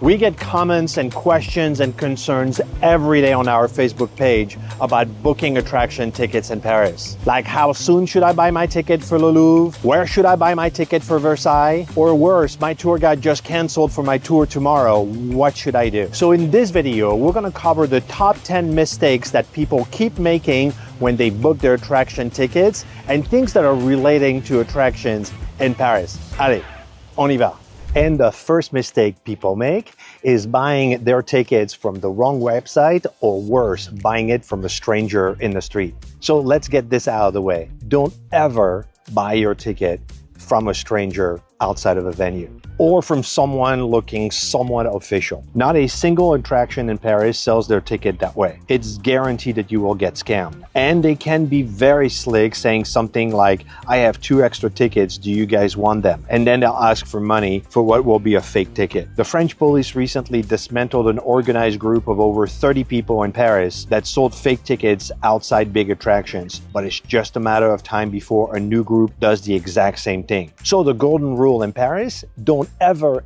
We get comments and questions and concerns every day on our Facebook page about booking attraction tickets in Paris. Like, how soon should I buy my ticket for the Louvre? Where should I buy my ticket for Versailles? Or worse, my tour guide just canceled for my tour tomorrow. What should I do? So in this video, we're gonna cover the top 10 mistakes that people keep making when they book their attraction tickets and things that are relating to attractions in Paris. Allez, on y va. And the first mistake people make is buying their tickets from the wrong website, or worse, buying it from a stranger in the street. So let's get this out of the way. Don't ever buy your ticket from a stranger outside of a venue, or from someone looking somewhat official. Not a single attraction in Paris sells their ticket that way. It's guaranteed that you will get scammed. And they can be very slick, saying something like, I have 2 extra tickets, do you guys want them? And then they'll ask for money for what will be a fake ticket. The French police recently dismantled an organized group of over 30 people in Paris that sold fake tickets outside big attractions. But it's just a matter of time before a new group does the exact same thing. So the golden rule in Paris: don't ever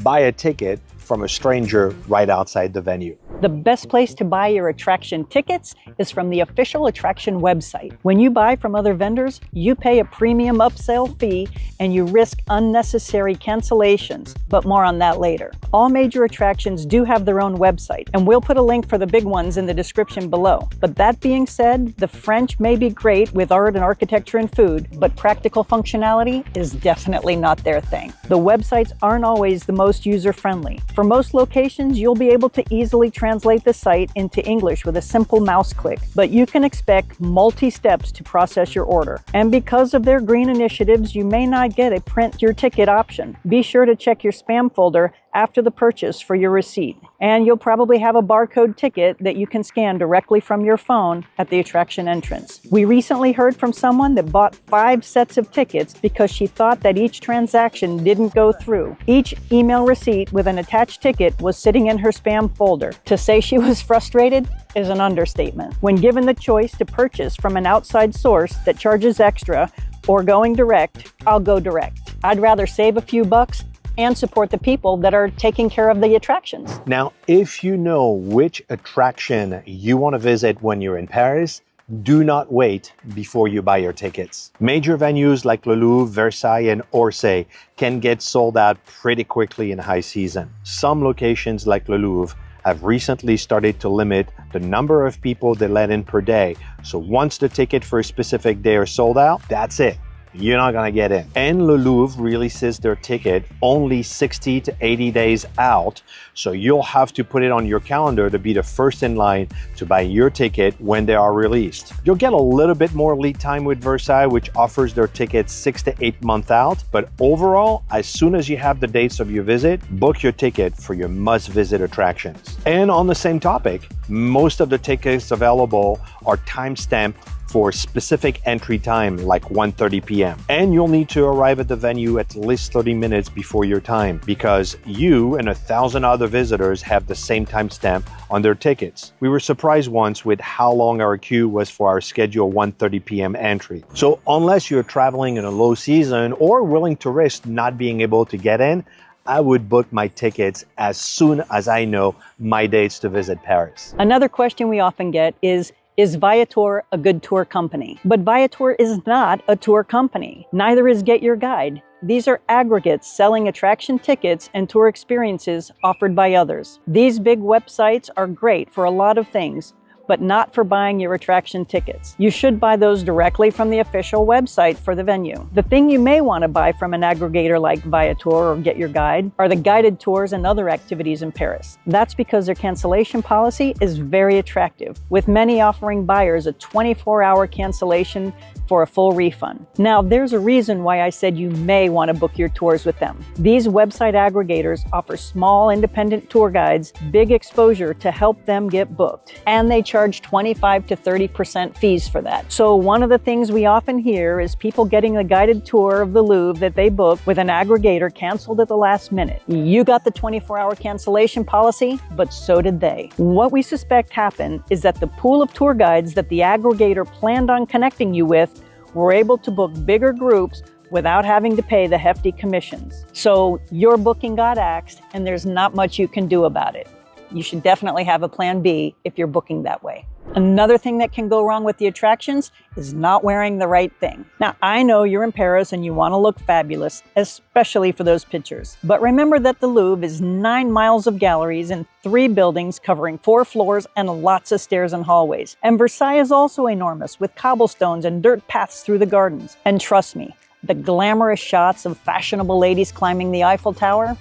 buy a ticket from a stranger right outside the venue. The best place to buy your attraction tickets is from the official attraction website. When you buy from other vendors, you pay a premium upsell fee and you risk unnecessary cancellations, but more on that later. All major attractions do have their own website, and we'll put a link for the big ones in the description below. But that being said, the French may be great with art and architecture and food, but practical functionality is definitely not their thing. The websites aren't always the most user-friendly. For most locations, you'll be able to easily translate the site into English with a simple mouse click, but you can expect multi-steps to process your order. And because of their green initiatives, you may not get a print your ticket option. Be sure to check your spam folder after the purchase for your receipt. And you'll probably have a barcode ticket that you can scan directly from your phone at the attraction entrance. We recently heard from someone that bought 5 sets of tickets because she thought that each transaction didn't go through. Each email receipt with an attached ticket was sitting in her spam folder. To say she was frustrated is an understatement. When given the choice to purchase from an outside source that charges extra or going direct, I'll go direct. I'd rather save a few bucks and support the people that are taking care of the attractions. Now, if you know which attraction you want to visit when you're in Paris, do not wait before you buy your tickets. Major venues like Le Louvre, Versailles, and Orsay can get sold out pretty quickly in high season. Some locations like Le Louvre have recently started to limit the number of people they let in per day. So once the ticket for a specific day are sold out, that's it. You're not gonna get in. And Le Louvre releases their ticket only 60 to 80 days out, so you'll have to put it on your calendar to be the first in line to buy your ticket when they are released. You'll get a little bit more lead time with Versailles, which offers their tickets 6 to 8 months out, but overall, as soon as you have the dates of your visit, book your ticket for your must-visit attractions. And on the same topic, most of the tickets available are time-stamped for specific entry time, like 1:30 p.m. And you'll need to arrive at the venue at least 30 minutes before your time, because you and 1,000 other visitors have the same timestamp on their tickets. We were surprised once with how long our queue was for our scheduled 1:30 p.m. entry. So unless you're traveling in a low season or willing to risk not being able to get in, I would book my tickets as soon as I know my dates to visit Paris. Another question we often get is Viator a good tour company? But Viator is not a tour company. Neither is Get Your Guide. These are aggregates selling attraction tickets and tour experiences offered by others. These big websites are great for a lot of things, but not for buying your attraction tickets. You should buy those directly from the official website for the venue. The thing you may want to buy from an aggregator like Viator or Get Your Guide are the guided tours and other activities in Paris. That's because their cancellation policy is very attractive, with many offering buyers a 24-hour cancellation for a full refund. Now, there's a reason why I said you may want to book your tours with them. These website aggregators offer small independent tour guides big exposure to help them get booked, and they charge 25 to 30% fees for that. So one of the things we often hear is people getting a guided tour of the Louvre that they booked with an aggregator canceled at the last minute. You got the 24-hour cancellation policy, but so did they. What we suspect happened is that the pool of tour guides that the aggregator planned on connecting you with were able to book bigger groups without having to pay the hefty commissions. So your booking got axed and there's not much you can do about it. You should definitely have a plan B if you're booking that way. Another thing that can go wrong with the attractions is not wearing the right thing. Now, I know you're in Paris and you want to look fabulous, especially for those pictures. But remember that the Louvre is 9 miles of galleries and 3 buildings covering 4 floors and lots of stairs and hallways. And Versailles is also enormous, with cobblestones and dirt paths through the gardens. And trust me, the glamorous shots of fashionable ladies climbing the Eiffel Tower,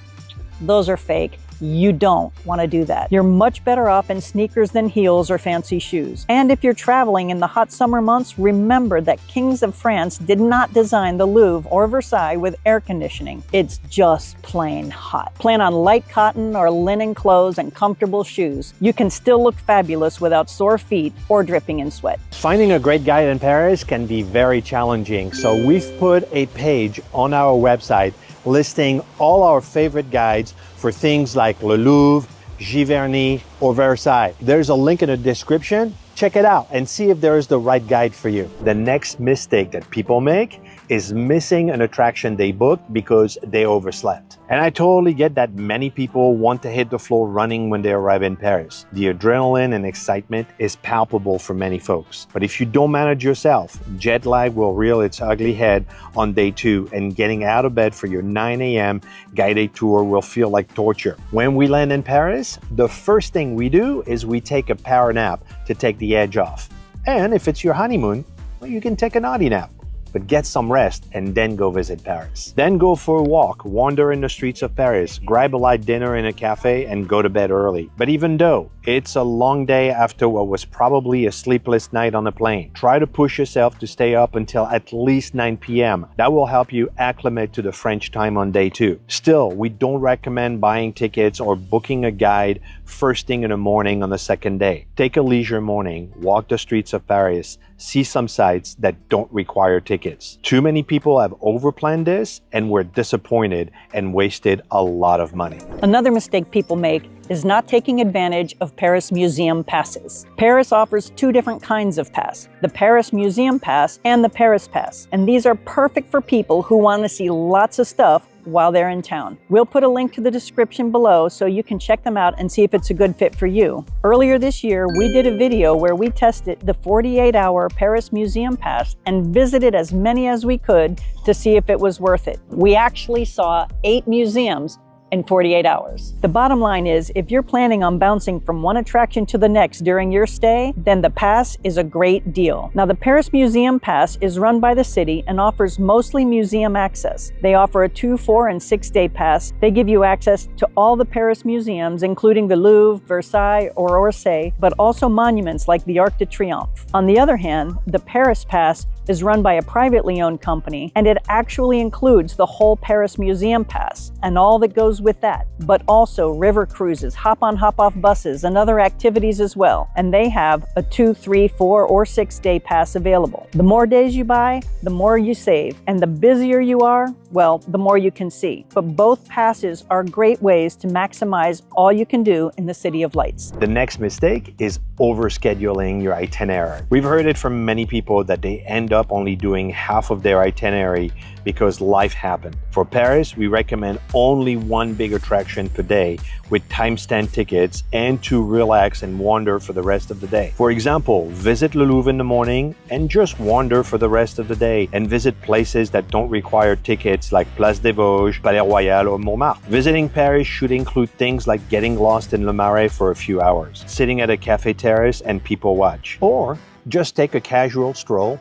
those are fake. You don't want to do that. You're much better off in sneakers than heels or fancy shoes. And if you're traveling in the hot summer months, remember that kings of France did not design the Louvre or Versailles with air conditioning. It's just plain hot. Plan on light cotton or linen clothes and comfortable shoes. You can still look fabulous without sore feet or dripping in sweat. Finding a great guide in Paris can be very challenging, so we've put a page on our website listing all our favorite guides for things like Le Louvre, Giverny, or Versailles. There's a link in the description. Check it out and see if there is the right guide for you. The next mistake that people make is missing an attraction they booked because they overslept. And I totally get that many people want to hit the floor running when they arrive in Paris. The adrenaline and excitement is palpable for many folks. But if you don't manage yourself, jet lag will rear its ugly head on day 2, and getting out of bed for your 9 a.m. guided tour will feel like torture. When we land in Paris, the first thing we do is we take a power nap to take the edge off. And if it's your honeymoon, well, you can take a naughty nap. But get some rest and then go visit Paris. Then go for a walk, wander in the streets of Paris, grab a light dinner in a cafe, and go to bed early. But even though it's a long day after what was probably a sleepless night on the plane, try to push yourself to stay up until at least 9 p.m. That will help you acclimate to the French time on day 2. Still, we don't recommend buying tickets or booking a guide first thing in the morning on the second day. Take a leisure morning, walk the streets of Paris, see some sites that don't require tickets. Too many people have overplanned this and were disappointed and wasted a lot of money. Another mistake people make is not taking advantage of Paris Museum passes. Paris offers 2 different kinds of pass, the Paris Museum Pass and the Paris Pass. And these are perfect for people who want to see lots of stuff while they're in town. We'll put a link to the description below so you can check them out and see if it's a good fit for you. Earlier this year, we did a video where we tested the 48-hour Paris Museum Pass and visited as many as we could to see if it was worth it. We actually saw 8 museums in 48 hours. The bottom line is, if you're planning on bouncing from one attraction to the next during your stay, then the pass is a great deal. Now, the Paris Museum Pass is run by the city and offers mostly museum access. They offer a 2, 4, and 6-day pass. They give you access to all the Paris museums, including the Louvre, Versailles, or Orsay, but also monuments like the Arc de Triomphe. On the other hand, the Paris Pass is run by a privately owned company, and it actually includes the whole Paris Museum Pass and all that goes with that, but also river cruises, hop-on, hop-off buses, and other activities as well. And they have a 2, 3, 4, or 6-day pass available. The more days you buy, the more you save, and the busier you are, well, the more you can see. But both passes are great ways to maximize all you can do in the City of Lights. The next mistake is overscheduling your itinerary. We've heard it from many people that they end up only doing half of their itinerary because life happened. For Paris, we recommend only 1 big attraction per day with timestamp tickets and to relax and wander for the rest of the day. For example, visit Le Louvre in the morning and just wander for the rest of the day and visit places that don't require tickets like Place des Vosges, Palais Royal, or Montmartre. Visiting Paris should include things like getting lost in Le Marais for a few hours, sitting at a cafe terrace and people watch, or just take a casual stroll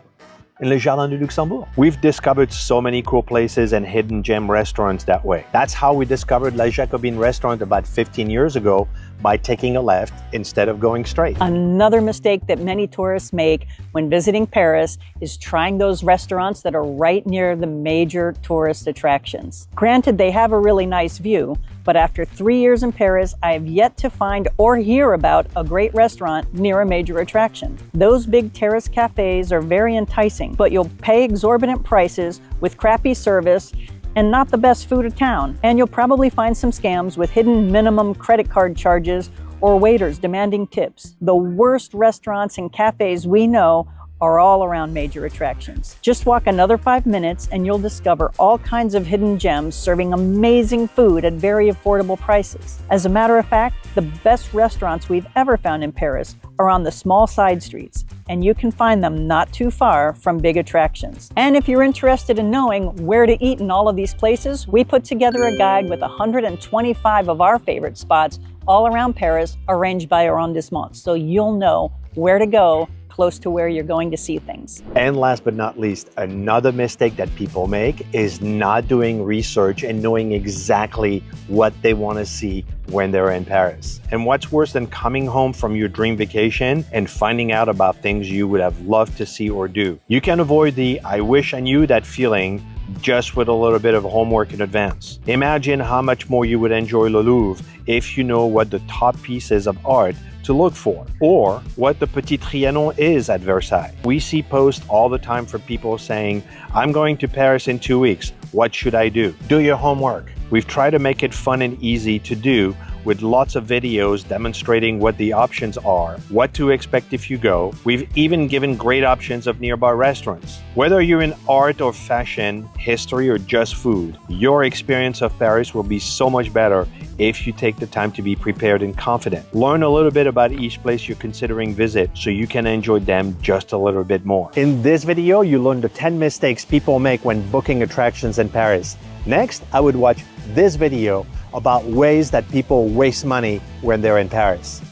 in Le Jardin du Luxembourg. We've discovered so many cool places and hidden gem restaurants that way. That's how we discovered La Jacobine restaurant about 15 years ago, by taking a left instead of going straight. Another mistake that many tourists make when visiting Paris is trying those restaurants that are right near the major tourist attractions. Granted, they have a really nice view, but after 3 years in Paris, I have yet to find or hear about a great restaurant near a major attraction. Those big terrace cafes are very enticing, but you'll pay exorbitant prices with crappy service and not the best food of town. And you'll probably find some scams with hidden minimum credit card charges or waiters demanding tips. The worst restaurants and cafes we know are all around major attractions. Just walk another 5 minutes and you'll discover all kinds of hidden gems serving amazing food at very affordable prices. As a matter of fact, the best restaurants we've ever found in Paris are on the small side streets, and you can find them not too far from big attractions. And if you're interested in knowing where to eat in all of these places, we put together a guide with 125 of our favorite spots all around Paris, arranged by arrondissement, so you'll know where to go close to where you're going to see things. And last but not least, another mistake that people make is not doing research and knowing exactly what they want to see when they're in Paris. And what's worse than coming home from your dream vacation and finding out about things you would have loved to see or do? You can avoid the "I wish I knew that" feeling just with a little bit of homework in advance. Imagine how much more you would enjoy Le Louvre if you know what the top pieces of art to look for, or what the Petit Trianon is at Versailles. We see posts all the time from people saying, "I'm going to Paris in 2 weeks. What should I do?" Do your homework. We've tried to make it fun and easy to do with lots of videos demonstrating what the options are, what to expect if you go. We've even given great options of nearby restaurants. Whether you're in art or fashion, history or just food, your experience of Paris will be so much better if you take the time to be prepared and confident. Learn a little bit about each place you're considering visit so you can enjoy them just a little bit more. In this video, you learned the 10 mistakes people make when booking attractions in Paris. Next, I would watch this video about ways that people waste money when they're in Paris.